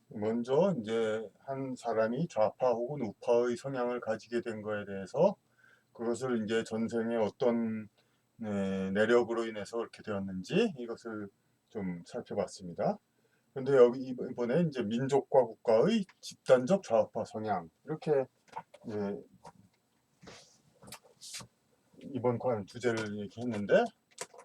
먼저 이제 한 사람이 좌파 혹은 우파의 성향을 가지게 된 거에 대해서 그것을 이제 전생에 어떤 내력으로 인해서 그렇게 되었는지 이것을 좀 살펴봤습니다. 근데 여기 이번에 이제 민족과 국가의 집단적 좌우파 성향 이렇게 이제 이번 관 주제를 얘기했는데,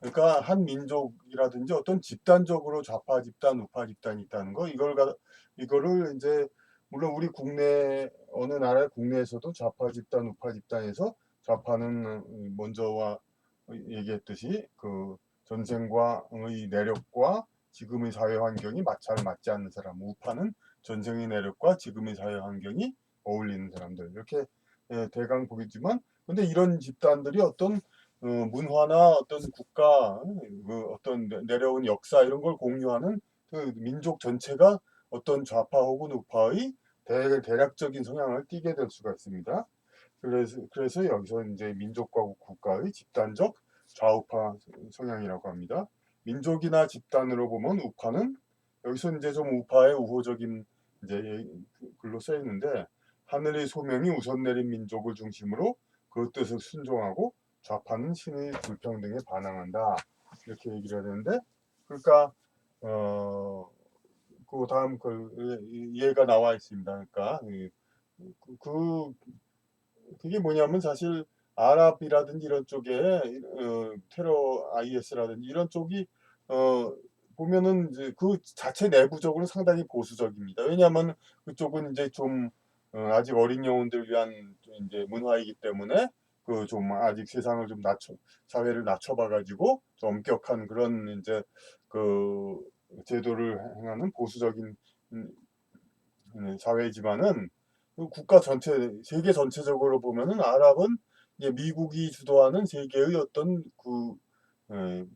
그러니까 한 민족이라든지 어떤 집단적으로 좌파 집단, 우파 집단이 있다는 거, 이거를 이제 물론 우리 국내 어느 나라의 국내에서도 좌파 집단, 우파 집단에서 좌파는 먼저와 얘기했듯이 그 전생과의 내력과 지금의 사회 환경이 잘 맞지 않는 사람, 우파는 전생의 내력과 지금의 사회 환경이 어울리는 사람들 이렇게 대강 보이지만, 근데 이런 집단들이 어떤 문화나 어떤 국가, 그 어떤 내려온 역사 이런 걸 공유하는 그 민족 전체가 어떤 좌파 혹은 우파의 대략적인 성향을 띠게 될 수가 있습니다. 그래서 여기서 이제 민족과 국가의 집단적 좌우파 성향이라고 합니다. 민족이나 집단으로 보면 우파는, 여기서 이제 좀 우파의 우호적인 이제 글로 써 있는데, 하늘의 소명이 우선 내린 민족을 중심으로 그 뜻을 순종하고 좌파는 신의 불평등에 반항한다 이렇게 얘기를 해야 되는데, 그러니까 그 다음 예가 나와 있습니다. 그러니까 그 그게 뭐냐면 사실 아랍이라든지 이런 쪽에 테러 IS라든지 이런 쪽이 어 보면은 이제 그 자체 내부적으로 상당히 보수적입니다. 왜냐하면 그쪽은 이제 좀 아직 어린 영혼들 위한 이제 문화이기 때문에 그 좀 아직 세상을 좀 사회를 낮춰봐 가지고 좀 엄격한 그런 이제 그 제도를 행하는 보수적인 음, 사회지만은 그 국가 전체, 세계 전체적으로 보면은 아랍은 이제 미국이 주도하는 세계의 어떤 에,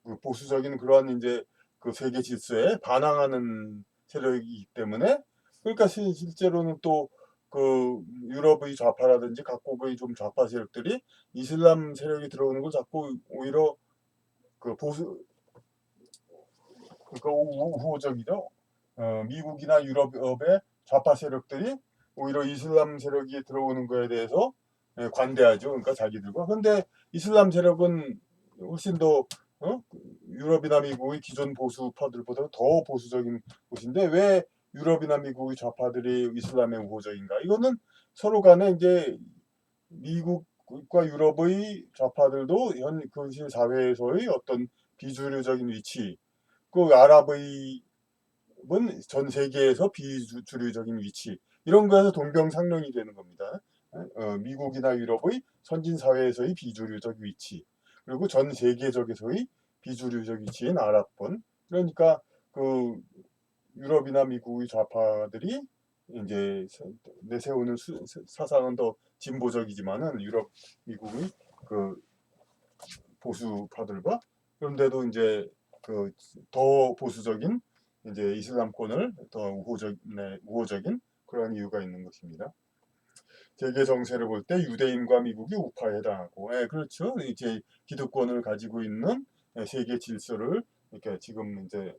그 보수적인 그러한 이제 그 세계 질서에 반항하는 세력이기 때문에, 그러니까 실제로는 또 그 유럽의 좌파라든지 각국의 좀 좌파 세력들이 이슬람 세력이 들어오는 걸 자꾸 오히려 그 그러니까 우호적이죠. 미국이나 유럽의 좌파 세력들이 오히려 이슬람 세력이 들어오는 거에 대해서 관대하죠. 그러니까 자기들과. 근데 이슬람 세력은 훨씬 더 유럽이나 미국의 기존 보수파들보다 더 보수적인 곳인데, 왜 유럽이나 미국의 좌파들이 이슬람에 우호적인가? 이거는 서로 간에 이제 미국과 유럽의 좌파들도 그 사회에서의 어떤 비주류적인 위치, 그 아랍의 전 세계에서 비주류적인 위치 이런 거에서 동병상련이 되는 겁니다. 미국이나 유럽의 선진 사회에서의 비주류적 위치, 그리고 전 세계적에서의 비주류적 위치인 아랍권. 그러니까 그 유럽이나 미국의 좌파들이 이제 내세우는 사상은 더 진보적이지만은 유럽, 미국의 그 보수파들과, 그런데도 이제 그 더 보수적인 이제 이슬람권을 더 우호적인 그런 이유가 있는 것입니다. 세계 정세를 볼 때 유대인과 미국이 우파에 해당하고, 그렇죠. 이제 기득권을 가지고 있는 세계 질서를 이렇게 지금 이제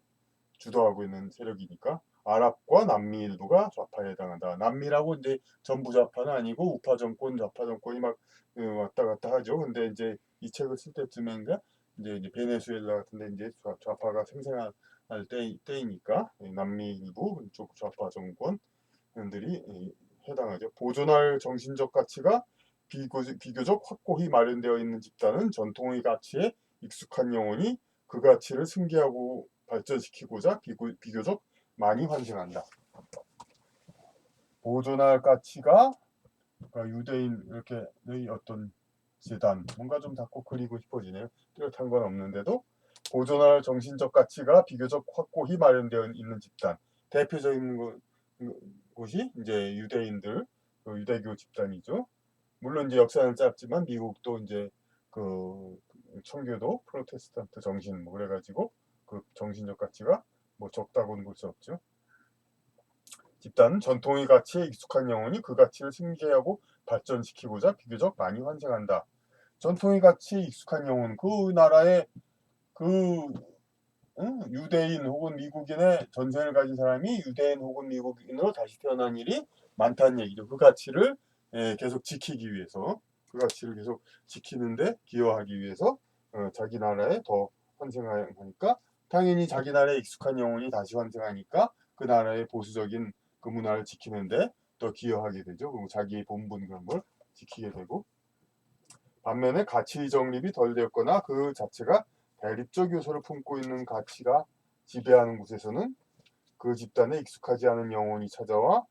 주도하고 있는 세력이니까 아랍과 남미 일부가 좌파에 해당한다. 남미라고 이제 전부 좌파는 아니고 우파 정권, 좌파 정권이 막 왔다 갔다 하죠. 근데 이제 이 책을 쓸 때쯤인가 이제 베네수엘라 같은데 이제 좌파가 생생할 때이니까 남미 일부 이쪽 좌파 정권들이 해당하죠. 보존할 정신적 가치가 비교적 확고히 마련되어 있는 집단은 전통의 가치에 익숙한 영혼이 그 가치를 승계하고 발전시키고자 비교적 많이 환생한다. 보존할 가치가, 그러니까 유대인 이렇게의 어떤 재단, 뭔가 좀 자꾸 그리고 싶어지네요. 뚜렷한 건 없는데도 보존할 정신적 가치가 비교적 확고히 마련되어 있는 집단, 대표적인 곳이 이제 유대인들, 그 유대교 집단이죠. 물론 이제 역사는 짧지만 미국도 이제 그 청교도 프로테스탄트 정신 뭐 그래가지고 그 정신적 가치가 뭐 적다고는 볼 수 없죠. 집단은 전통의 가치에 익숙한 영혼이 그 가치를 승계하고 발전시키고자 비교적 많이 환생한다. 전통의 가치에 익숙한 영혼, 그 나라의 그 유대인 혹은 미국인의 전생을 가진 사람이 유대인 혹은 미국인으로 다시 태어난 일이 많다는 얘기죠. 그 가치를 계속 지키기 위해서, 그 가치를 계속 지키는데 기여하기 위해서 자기 나라에 더 환생하니까, 당연히 자기 나라에 익숙한 영혼이 다시 환생하니까 그 나라의 보수적인 그 문화를 지키는데 더 기여하게 되죠. 그리고 자기의 본분 그런 걸 지키게 되고, 반면에 가치 정립이 덜 되었거나 그 자체가 대립적 요소를 품고 있는 가치가 지배하는 곳에서는 그 집단에 익숙하지 않은 영혼이 찾아와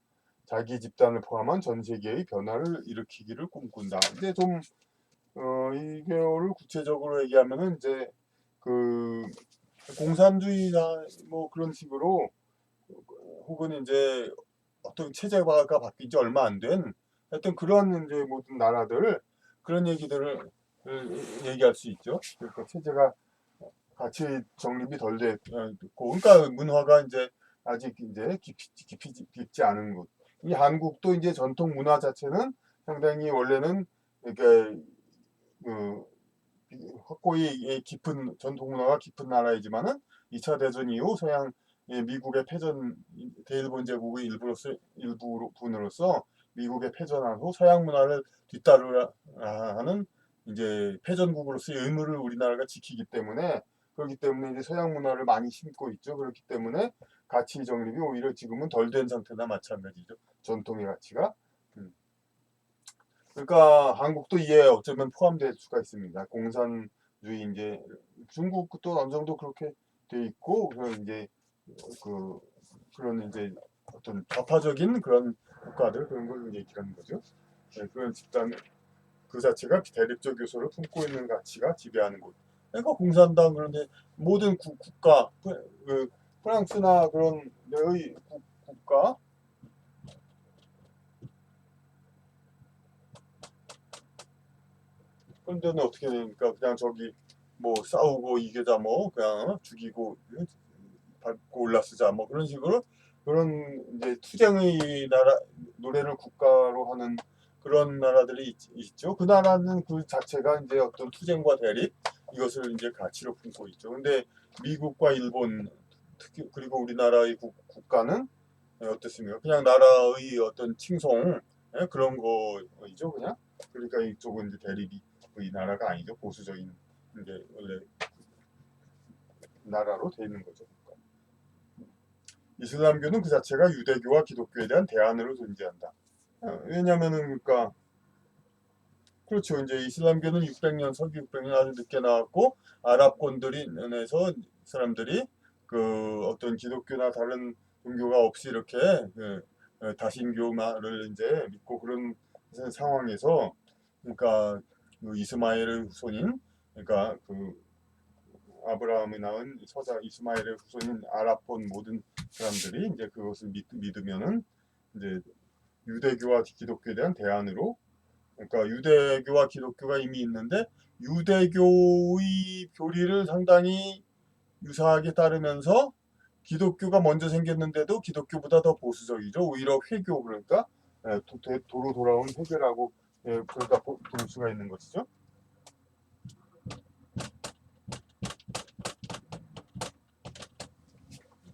자기 집단을 포함한 전 세계의 변화를 일으키기를 꿈꾼다. 이제 좀 이거를 구체적으로 얘기하면은 이제 그 공산주의나 뭐 그런 식으로, 혹은 이제 어떤 체제가 바뀐 지 얼마 안 된 하여튼 그런 이제 모든 나라들, 그런 얘기들을 얘기할 수 있죠. 그러니까 체제가 가치 정립이 덜 됐고, 그러니까 문화가 이제 아직 이제 깊지 않은 곳. 이 한국도 이제 전통 문화 자체는 상당히 원래는 이렇게 그 확고히 깊은 전통 문화가 깊은 나라이지만은 2차 대전 이후 서양 미국의 패전, 대일본 제국의 일부 분으로서 미국의 패전한 후 서양 문화를 뒤따르라 하는 이제 패전국으로서의 의무를 우리나라가 지키기 때문에, 그렇기 때문에 이제 서양 문화를 많이 심고 있죠. 그렇기 때문에 가치 정립이 오히려 지금은 덜 된 상태나 마찬가지죠. 전통의 가치가. 그러니까 한국도 이에 어쩌면 포함될 수가 있습니다. 공산주의, 이제 중국도 어느 정도 그렇게 돼 있고, 그런 이제 그 그런 이제 어떤 좌파적인 그런 국가들, 그런 걸 얘기하는 거죠. 그런 집단 그 자체가 대립적 요소를 품고 있는 가치가 지배하는 곳. 그러니까 공산당, 그런데 모든 국가, 그 프랑스나 그런 데의 국가, 그런 데는 어떻게 되니까 그냥 저기 뭐 싸우고 이겨자, 뭐 그냥 죽이고 밟고 올라서자, 뭐 그런 식으로, 그런 이제 투쟁의 나라, 노래를 국가로 하는 그런 나라들이 있죠. 그 나라는 그 자체가 이제 어떤 투쟁과 대립, 이것을 이제 가치로 품고 있죠. 근데 미국과 일본, 특히 그리고 우리나라의 국가는 어떻습니까? 그냥 나라의 어떤 칭송, 그런 거이죠, 그냥. 그러니까 이쪽은 이제 대립이 이 나라가 아니죠. 보수적인 이제 원래 나라로 돼 있는 거죠. 이슬람교는 그 자체가 유대교와 기독교에 대한 대안으로 존재한다. 왜냐면은 그러니까 그렇죠. 이제 이슬람교는 600년, 서기 600년 아주 늦게 나왔고, 아랍권들에서 사람들이 그 어떤 기독교나 다른 종교가 없이 이렇게 다신교만을 이제 믿고 그런 상황에서, 그러니까 그 이스마엘의 후손인, 그러니까 그 아브라함이 낳은 서자 이스마엘의 후손인 아랍권 모든 사람들이 이제 그것을 믿으면은 이제 유대교와 기독교에 대한 대안으로, 그러니까 유대교와 기독교가 이미 있는데 유대교의 교리를 상당히 유사하게 따르면서 기독교가 먼저 생겼는데도 기독교보다 더 보수적이죠. 오히려 회교, 그러니까 도로 돌아온 회교라고 그러니까 볼 수가 있는 것이죠.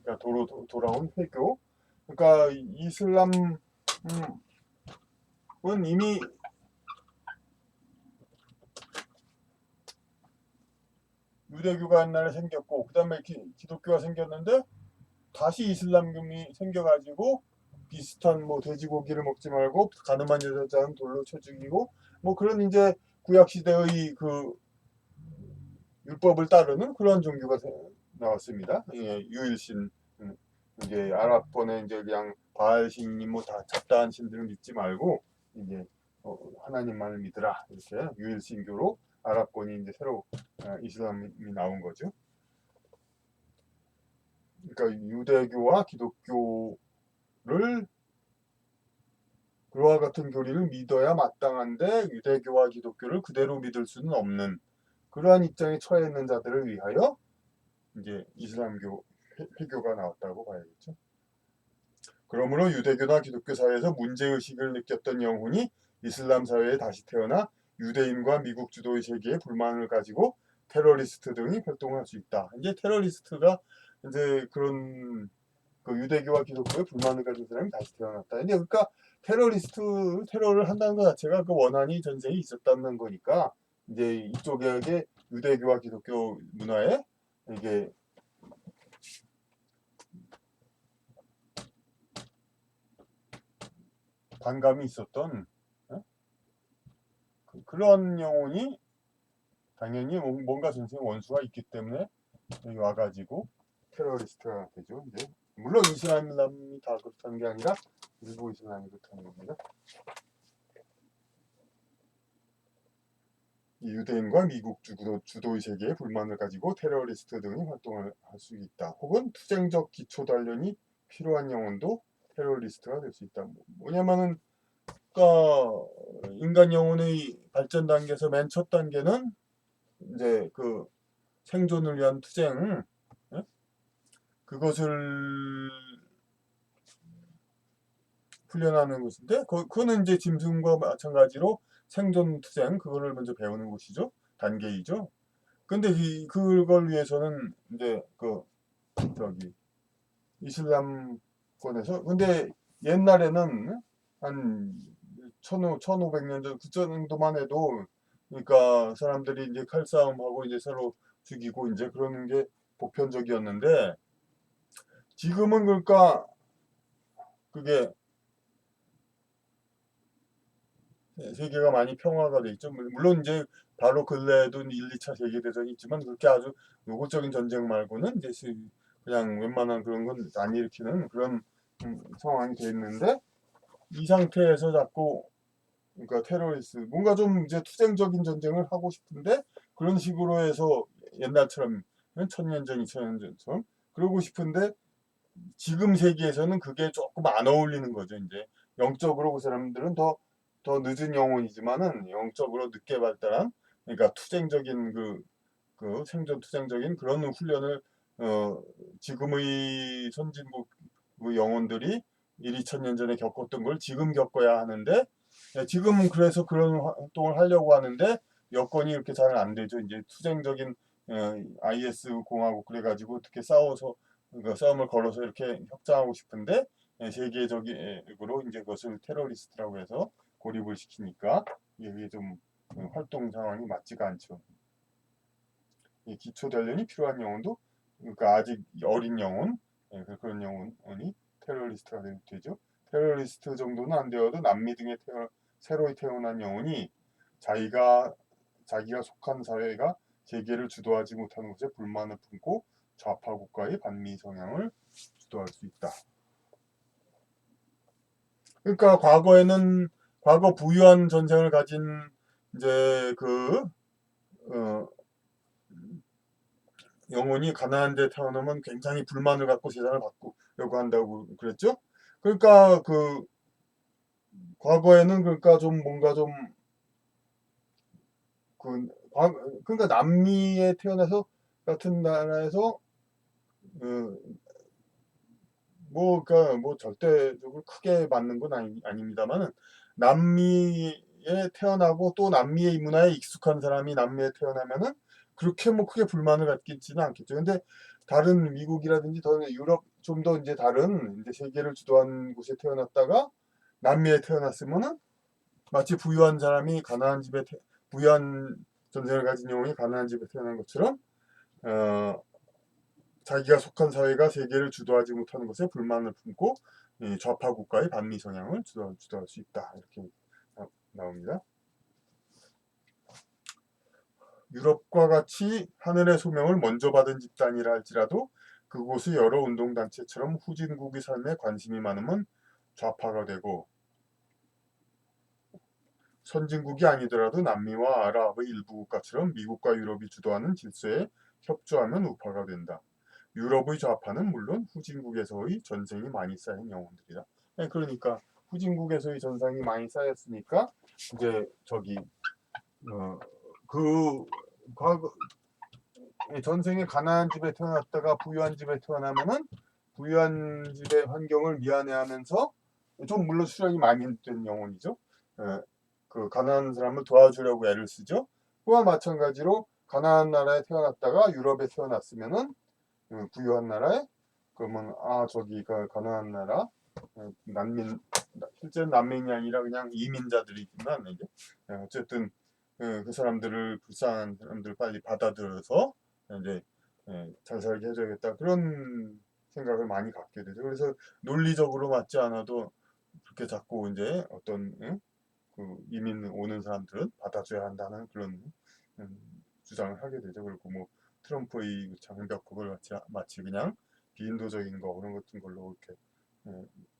그러니까 도로 돌아온 회교. 그러니까 이슬람은 이미 유대교가 옛날에 생겼고, 그 다음에 기독교가 생겼는데 다시 이슬람교이 생겨가지고 비슷한, 뭐 돼지고기를 먹지 말고 가늠한 여자는 돌로 쳐 죽이고, 뭐 그런 이제 구약 시대의 그 율법을 따르는 그런 종교가 나왔습니다. 유일신, 이제 아랍권에 이제 그냥 바알신님 뭐 다 잡다한 신들을 믿지 말고 이제 하나님만을 믿으라, 이렇게 유일신교로 아랍권이 이제 새로 이슬람이 나온 거죠. 그러니까 유대교와 기독교를 그와 같은 교리를 믿어야 마땅한데 유대교와 기독교를 그대로 믿을 수는 없는 그러한 입장에 처해 있는 자들을 위하여 이제 이슬람교 회교가 나왔다고 봐야겠죠. 그러므로 유대교나 기독교 사회에서 문제의식을 느꼈던 영혼이 이슬람 사회에 다시 태어나 유대인과 미국 주도의 세계에 불만을 가지고 테러리스트 등이 활동할 수 있다. 이제 테러리스트가 이제 그런 그 유대교와 기독교에 불만을 가진 사람이 다시 태어났다. 근데 그러니까 테러를 한다는 것 자체가 그 원한이 전생에 있었다는 거니까 이제 이쪽에 유대교와 기독교 문화에 이게 반감이 있었던 그런 영혼이 당연히 뭔가 전생에 원수가 있기 때문에 여기 와가지고 테러리스트가 되죠. 이제 물론 이슬람이 다 그렇다는 게 아니라 일부 이슬람이 그렇다는 겁니다. 유대인과 미국 주도의 세계에 불만을 가지고 테러리스트 등이 활동을 할 수 있다. 혹은 투쟁적 기초 단련이 필요한 영혼도 테러리스트가 될 수 있다. 뭐냐면은 그러니까 인간 영혼의 발전 단계에서 맨 첫 단계는 이제 그 생존을 위한 투쟁, 그것을 훈련하는 것인데 그거는 이제 짐승과 마찬가지로 생존 투쟁 그거를 먼저 배우는 것이죠. 단계이죠. 근데 그걸 위해서는 이제 그 저기 이슬람권에서 근데 옛날에는 한 1500년 전 그 정도만 해도 그러니까 사람들이 이제 칼싸움하고 이제 서로 죽이고 이제 그러는 게 보편적이었는데 지금은 그러니까 그게 세계가 많이 평화가 돼 있죠. 물론 이제 바로 근래에도 1, 2차 세계대전이 있지만 그렇게 아주 노골적인 전쟁 말고는 이제 그냥 웬만한 그런 건 안 일으키는 그런 상황이 돼 있는데 이 상태에서 자꾸 그러니까 테러리스트 뭔가 좀 이제 투쟁적인 전쟁을 하고 싶은데 그런 식으로 해서 옛날처럼 1000년 전, 2000년 전처럼 그러고 싶은데 지금 세계에서는 그게 조금 안 어울리는 거죠. 이제 영적으로 그 사람들은 더 늦은 영혼이지만은 영적으로 늦게 발달한 그러니까 투쟁적인 그 생존 투쟁적인 그런 훈련을 지금의 선진국 그 영혼들이 1, 2천 년 전에 겪었던 걸 지금 겪어야 하는데 지금은 그래서 그런 활동을 하려고 하는데 여건이 이렇게 잘 안 되죠. 이제 투쟁적인 IS 공화국 그래가지고 어떻게 싸워서 그 싸움을 걸어서 이렇게 확장하고 싶은데 세계적으로 이제 그것을 테러리스트라고 해서 고립을 시키니까 이게 좀 활동 상황이 맞지가 않죠. 이 기초 단련이 필요한 영혼도 그러니까 아직 어린 영혼 그런 영혼이 테러리스트가 되죠. 테러리스트 정도는 안 되어도 남미 등에 새로 태어난 영혼이 자기가 속한 사회가 세계를 주도하지 못하는 것에 불만을 품고 좌파 국가의 반미 성향을 주도할 수 있다. 그러니까 과거 부유한 전생을 가진 이제 어, 영혼이 가난한 데 태어나면 굉장히 불만을 갖고 세상을 바꾸려고 한다고 그랬죠. 그러니까 과거에는 그러니까 좀 뭔가 좀 그러니까 남미에 태어나서 같은 나라에서 그러니까 뭐 절대적으로 크게 맞는 건 아닙니다만은 남미에 태어나고 또 남미의 문화에 익숙한 사람이 남미에 태어나면은 그렇게 뭐 크게 불만을 갖지는 않겠죠. 근데 다른 미국이라든지 더 유럽 좀 더 이제 다른 이제 세계를 주도한 곳에 태어났다가 남미에 태어났으면은 마치 부유한 전생을 가진 영혼이 가난한 집에 태어난 것처럼 어, 자기가 속한 사회가 세계를 주도하지 못하는 것에 불만을 품고 좌파 국가의 반미 성향을 주도할 수 있다. 이렇게 나옵니다. 유럽과 같이 하늘의 소명을 먼저 받은 집단이라 할지라도 그곳의 여러 운동단체처럼 후진국의 삶에 관심이 많으면 좌파가 되고 선진국이 아니더라도 남미와 아랍의 일부 국가처럼 미국과 유럽이 주도하는 질서에 협조하면 우파가 된다. 유럽의 좌파는 물론 후진국에서의 전생이 많이 쌓인 영혼들이다. 그러니까 후진국에서의 전생이 많이 쌓였으니까 이제 그 과거 전생에 가난한 집에 태어났다가 부유한 집에 태어나면은 부유한 집의 환경을 미안해하면서 좀 물론 수령이 많이 된 영혼이죠. 그 가난한 사람을 도와주려고 애를 쓰죠. 그와 마찬가지로 가나안 나라에 태어났다가 유럽에 태어났으면은 부유한 나라에 그러면 저기가 가나안 나라 난민 실제는 난민이 아니라 그냥 이민자들이지만 이제 어쨌든 그 사람들을 불쌍한 사람들 빨리 받아들여서 이제 잘 살게 해줘야겠다 그런 생각을 많이 갖게 되죠. 그래서 논리적으로 맞지 않아도 그렇게 자꾸 이제 어떤 그 이민 오는 사람들은 받아줘야 한다는 그런 주장을 하게 되죠. 그리고 뭐 트럼프의 장벽 그걸 마치 그냥 비인도적인 거 그런 같은 걸로 이렇게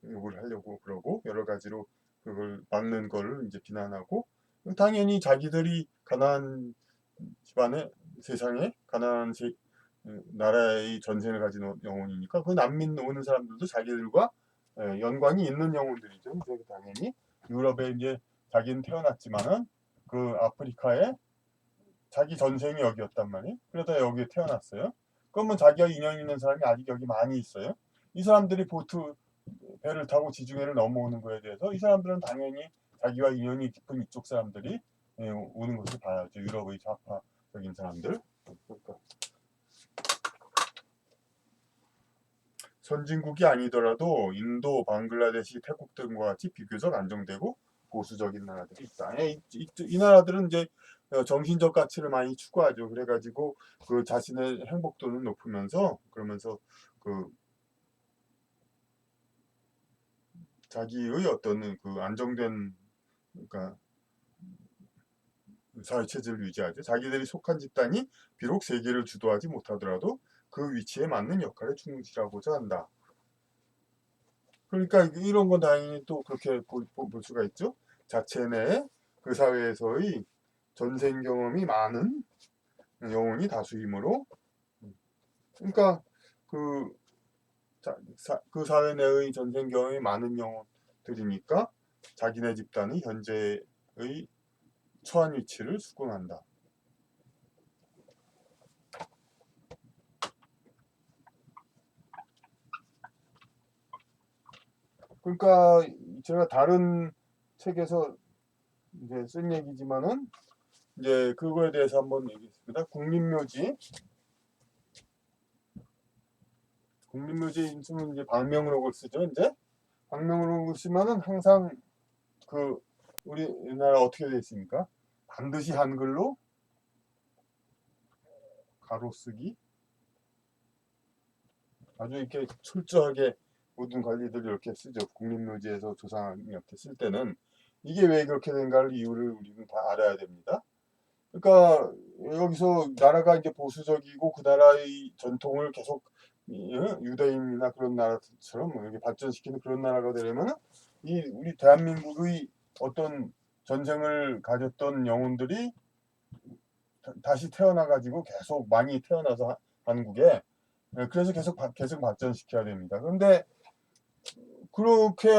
욕을 하려고 그러고 여러 가지로 그걸 막는 걸 이제 비난하고 당연히 자기들이 가난한 집안에 세상에 가난한 나라의 전생을 가진 영혼이니까 그 난민 오는 사람들도 자기들과 연관이 있는 영혼들이죠. 그래서 당연히 유럽에 이제 자기는 태어났지만은 그 아프리카에 자기 전생이 여기였단 말이에요. 그러다 여기에 태어났어요. 그러면 자기가 인연 있는 사람이 아직 여기 많이 있어요. 이 사람들이 보트 배를 타고 지중해를 넘어오는 거에 대해서 이 사람들은 당연히 자기와 인연이 깊은 이쪽 사람들이 오는 것을 봐야죠. 유럽의 좌파적인 사람들. 그러니까 선진국이 아니더라도 인도, 방글라데시, 태국 등과 같이 비교적 안정되고 보수적인 나라들이 있다. 이 나라들은 이제 정신적 가치를 많이 추구하죠. 그래가지고 그 자신의 행복도는 높으면서 그러면서 그 자기의 어떤 그 안정된 그러니까 사회 체제를 유지하죠. 자기들이 속한 집단이 비록 세계를 주도하지 못하더라도 그 위치에 맞는 역할에 충실하고자 한다. 그러니까 이런 건 당연히 또 그렇게 볼 수가 있죠. 자체 내에 그 사회에서의 전생 경험이 많은 영혼이 다수이므로 그러니까 그, 그 사회 내의 전생 경험이 많은 영혼들이니까 자기네 집단이 현재의 처한 위치를 수긍한다. 그러니까 제가 다른 책에서 이제 쓴 얘기지만은 이제 그거에 대해서 한번 얘기했습니다. 국민묘지 인수는 이제 방명록을 쓰죠. 이제 방명록을 쓰면은 항상 그 우리나라 어떻게 되어 있습니까? 반드시 한글로 가로쓰기 아주 이렇게 철저하게 모든 관리들을 이렇게 쓰죠. 국민묘지에서 조상한테 쓸 때는 이게 왜 그렇게 된가를 이유를 우리는 다 알아야 됩니다. 그러니까 여기서 나라가 이제 보수적이고 그 나라의 전통을 계속 유대인이나 그런 나라처럼 이렇게 발전시키는 그런 나라가 되려면 이 우리 대한민국의 어떤 전생을 가졌던 영혼들이 다시 태어나가지고 계속 많이 태어나서 한국에 그래서 계속 발전시켜야 됩니다. 그런데 그렇게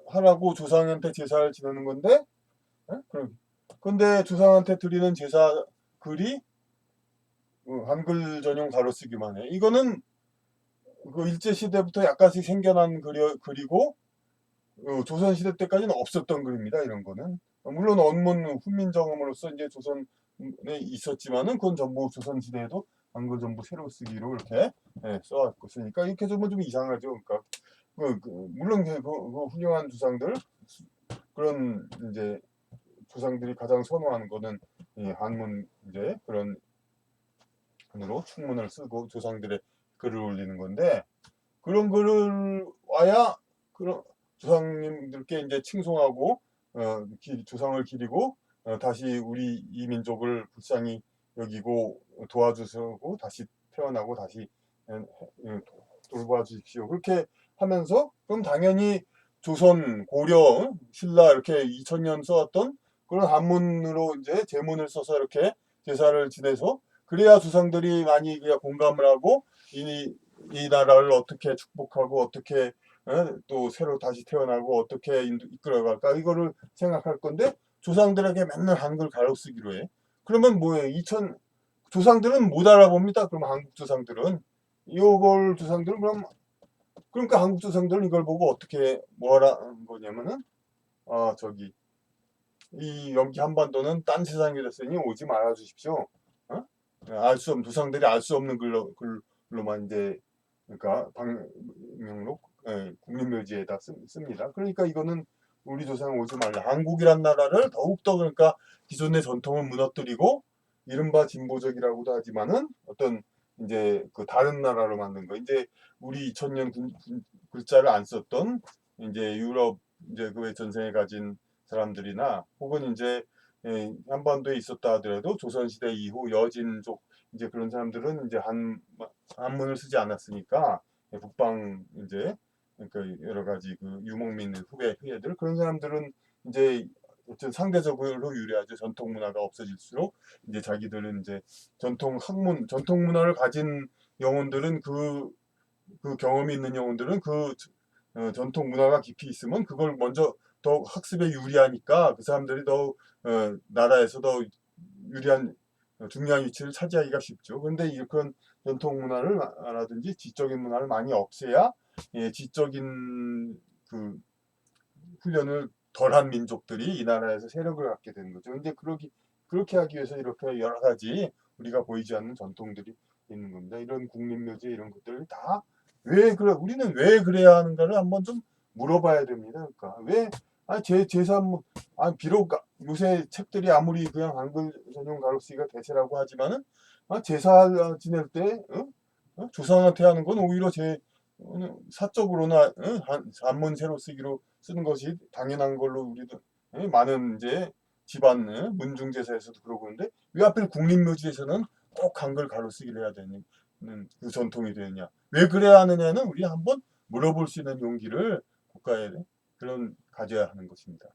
하라고 조상한테 제사를 지내는 건데, 근데 조상한테 드리는 제사 글이 한글 전용 가로쓰기만 해. 이거는 그 일제 시대부터 약간씩 생겨난 글이고 조선 시대 때까지는 없었던 글입니다. 이런 거는 물론 원문 훈민정음으로서 이제 조선에 있었지만은 그건 전부 조선 시대에도 한글 전부 새로 쓰기로 이렇게 써왔고 쓰니까 이렇게 좀 이상하죠. 그러니까 물론 그 훌륭한 조상들 그런 이제 조상들이 가장 선호하는 거는 이 한문 이제 그런 으로 충문을 쓰고 조상들의 글을 올리는 건데 그런 글을 와야 그런 조상님들께 이제 칭송하고 조상을 기리고 다시 우리 이 민족을 불쌍히 여기고 도와주시고 다시 태어나고 다시 돌봐 주십시오. 그렇게 하면서 그럼 당연히 조선, 고려, 신라 이렇게 2000년 써왔던 그런 한문으로 이제 제문을 써서 이렇게 제사를 지내서 그래야 조상들이 많이 공감을 하고 이 나라를 어떻게 축복하고 어떻게 또 새로 다시 태어나고 어떻게 이끌어갈까 이거를 생각할 건데 조상들에게 맨날 한글 가로쓰기로 해. 그러면 뭐예요? 조상들은 못 알아봅니다. 그럼 한국 조상들은 이걸 조상들은 그러니까 한국 조상들은 이걸 보고 어떻게 뭐라는 거냐면은 저기 이 여기 한반도는 딴 세상이 됐으니 오지 말아 주십시오. 알 수 없는 조상들이 알 수 없는 글로만 이제 그러니까 방명록 국립묘지에다 씁니다. 그러니까 이거는 우리 조상 오지 말라. 한국이란 나라를 더욱더 그러니까 기존의 전통을 무너뜨리고 이른바 진보적이라고도 하지만은 어떤 이제 그 다른 나라로 만든 거. 이제 우리 2000년 글자를 안 썼던 이제 유럽 이제 그 전생에 가진 사람들이나 혹은 이제 한반도에 있었다 하더라도 조선시대 이후 여진족 이제 그런 사람들은 이제 한문을 쓰지 않았으니까 북방 이제 그러니까 여러 가지 그 유목민 후예들 그런 사람들은 이제 어쨌든 상대적으로 유리하죠. 전통 문화가 없어질수록 이제 자기들은 이제 전통 문화를 가진 영혼들은 그 경험이 있는 영혼들은 전통 문화가 깊이 있으면 그걸 먼저 더 학습에 유리하니까 그 사람들이 더 나라에서 더 유리한 중요한 위치를 차지하기가 쉽죠. 그런데 그런 전통 문화라든지 지적인 문화를 많이 없애야 지적인 그 훈련을 덜한 민족들이 이 나라에서 세력을 갖게 되는 거죠. 근데 그렇게 하기 위해서 이렇게 여러 가지 우리가 보이지 않는 전통들이 있는 겁니다. 이런 국립묘지 이런 것들을 다 왜 그래 우리는 왜 그래야 하는가를 한번 좀 물어봐야 됩니다. 그러니까 왜 제사 비록 요새 책들이 아무리 그냥 한글 전용 가로쓰기가 대세라고 하지만은 제사 지낼 때 조상한테 하는 건 오히려 사적으로나 한문 세로 쓰기로 쓰는 것이 당연한 걸로 우리도 많은 이제 집안 문중제사에서도 그러고 있는데 왜 하필 국립묘지에서는 꼭 한글 가로쓰기를 해야 되는 그 전통이 되느냐 왜 그래야 하느냐는 우리 한번 물어볼 수 있는 용기를 국가에 그런 가져야 하는 것입니다.